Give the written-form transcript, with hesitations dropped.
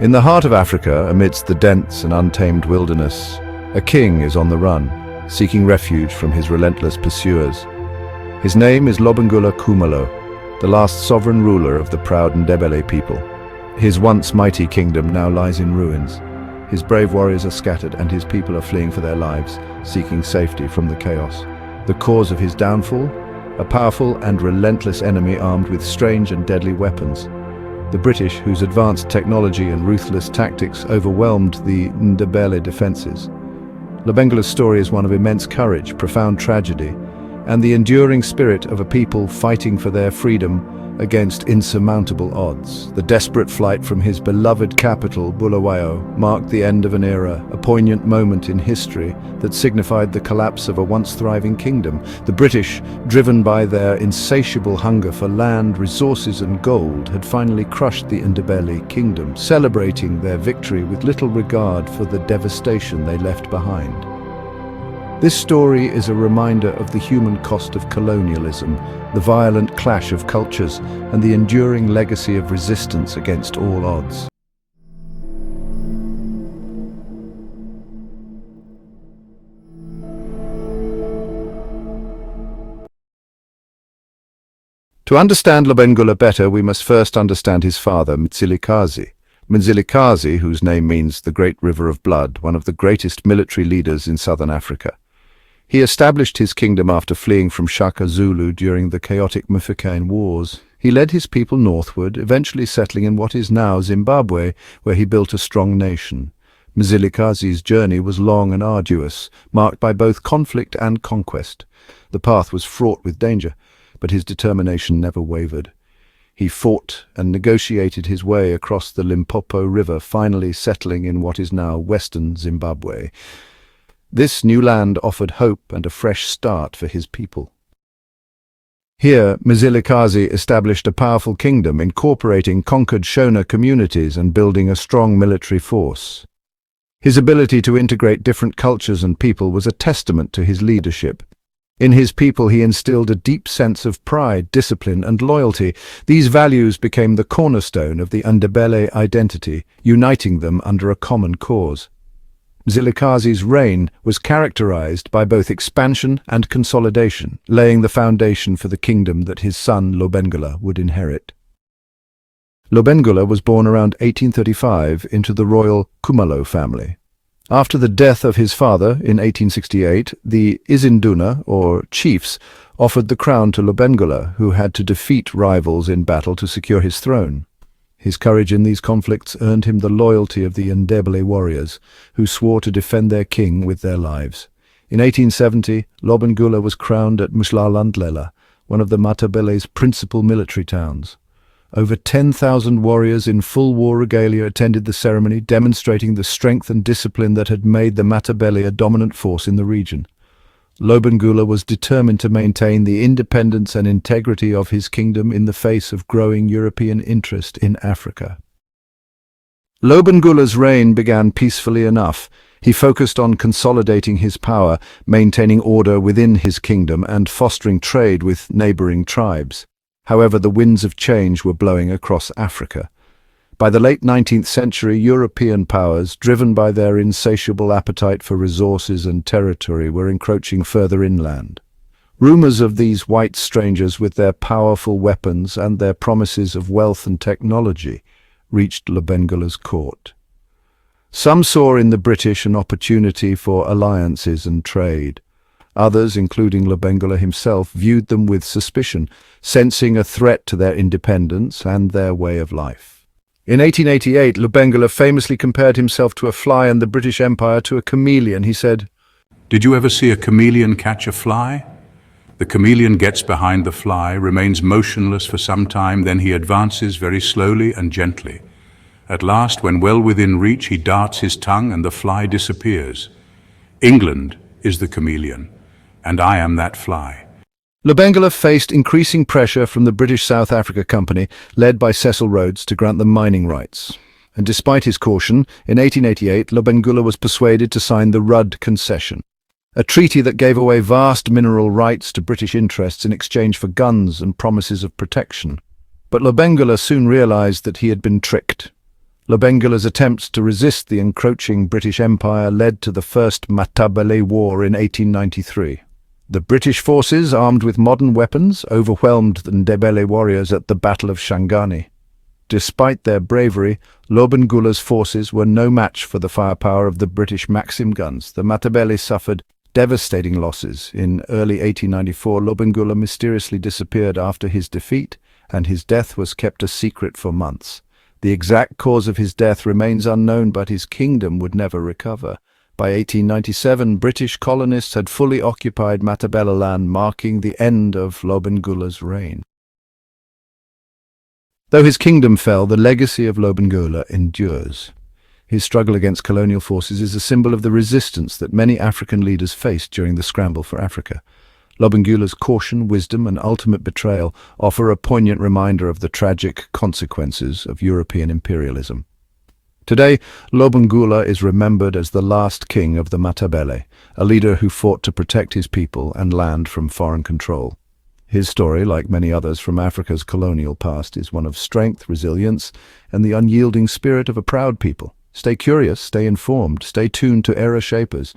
In the heart of Africa, amidst the dense and untamed wilderness, a king is on the run, seeking refuge from his relentless pursuers. His name is Lobengula Khumalo, the last sovereign ruler of the proud Ndebele people. His once mighty kingdom now lies in ruins. His brave warriors are scattered and his people are fleeing for their lives, seeking safety from the chaos. The cause of his downfall? A powerful and relentless enemy armed with strange and deadly weapons. The British, whose advanced technology and ruthless tactics overwhelmed the Ndebele defenses. Lobengula's story is one of immense courage, profound tragedy, and the enduring spirit of a people fighting for their freedom against insurmountable odds. The desperate flight from his beloved capital, Bulawayo, marked the end of an era, a poignant moment in history that signified the collapse of a once thriving kingdom. The British, driven by their insatiable hunger for land, resources and gold, had finally crushed the Ndebele kingdom, celebrating their victory with little regard for the devastation they left behind. This story is a reminder of the human cost of colonialism, the violent clash of cultures, and the enduring legacy of resistance against all odds. To understand Lobengula better, we must first understand his father, Mzilikazi. Mzilikazi, whose name means the Great River of Blood, one of the greatest military leaders in southern Africa. He established his kingdom after fleeing from Shaka Zulu during the chaotic Mafeking Wars. He led his people northward, eventually settling in what is now Zimbabwe, where he built a strong nation. Mzilikazi's journey was long and arduous, marked by both conflict and conquest. The path was fraught with danger, but his determination never wavered. He fought and negotiated his way across the Limpopo River, finally settling in what is now western Zimbabwe. This new land offered hope and a fresh start for his people. Here, Mzilikazi established a powerful kingdom, incorporating conquered Shona communities and building a strong military force. His ability to integrate different cultures and people was a testament to his leadership. In his people, he instilled a deep sense of pride, discipline, and loyalty. These values became the cornerstone of the Ndebele identity, uniting them under a common cause. Mzilikazi's reign was characterized by both expansion and consolidation, laying the foundation for the kingdom that his son Lobengula would inherit. Lobengula was born around 1835 into the royal Khumalo family. After the death of his father in 1868, the Izinduna, or chiefs, offered the crown to Lobengula, who had to defeat rivals in battle to secure his throne. His courage in these conflicts earned him the loyalty of the Ndebele warriors, who swore to defend their king with their lives. In 1870, Lobengula was crowned at Motionlabry, one of the Matabele's principal military towns. Over 10,000 warriors in full war regalia attended the ceremony, demonstrating the strength and discipline that had made the Matabele a dominant force in the region. Lobengula was determined to maintain the independence and integrity of his kingdom in the face of growing European interest in Africa. Lobengula's reign began peacefully enough. He focused on consolidating his power, maintaining order within his kingdom, and fostering trade with neighboring tribes. However, the winds of change were blowing across Africa. By the late 19th century, European powers, driven by their insatiable appetite for resources and territory, were encroaching further inland. Rumors of these white strangers with their powerful weapons and their promises of wealth and technology reached Lobengula's court. Some saw in the British an opportunity for alliances and trade. Others, including Lobengula himself, viewed them with suspicion, sensing a threat to their independence and their way of life. In 1888, Lobengula famously compared himself to a fly and the British Empire to a chameleon. He said, "Did you ever see a chameleon catch a fly? The chameleon gets behind the fly, remains motionless for some time, then he advances very slowly and gently. At last, when well within reach, he darts his tongue and the fly disappears. England is the chameleon, and I am that fly." Lobengula faced increasing pressure from the British South Africa Company, led by Cecil Rhodes, to grant them mining rights. And despite his caution, in 1888, Lobengula was persuaded to sign the Rudd Concession, a treaty that gave away vast mineral rights to British interests in exchange for guns and promises of protection. But Lobengula soon realized that he had been tricked. Lobengula's attempts to resist the encroaching British Empire led to the First Matabele War in 1893. The British forces, armed with modern weapons, overwhelmed the Ndebele warriors at the Battle of Shangani. Despite their bravery, Lobengula's forces were no match for the firepower of the British Maxim guns. The Matabele suffered devastating losses. In early 1894, Lobengula mysteriously disappeared after his defeat, and his death was kept a secret for months. The exact cause of his death remains unknown, but his kingdom would never recover. By 1897, British colonists had fully occupied Matabele land, marking the end of Lobengula's reign. Though his kingdom fell, the legacy of Lobengula endures. His struggle against colonial forces is a symbol of the resistance that many African leaders faced during the scramble for Africa. Lobengula's caution, wisdom, and ultimate betrayal offer a poignant reminder of the tragic consequences of European imperialism. Today, Lobengula is remembered as the last king of the Matabele, a leader who fought to protect his people and land from foreign control. His story, like many others from Africa's colonial past, is one of strength, resilience, and the unyielding spirit of a proud people. Stay curious, stay informed, stay tuned to era shapers,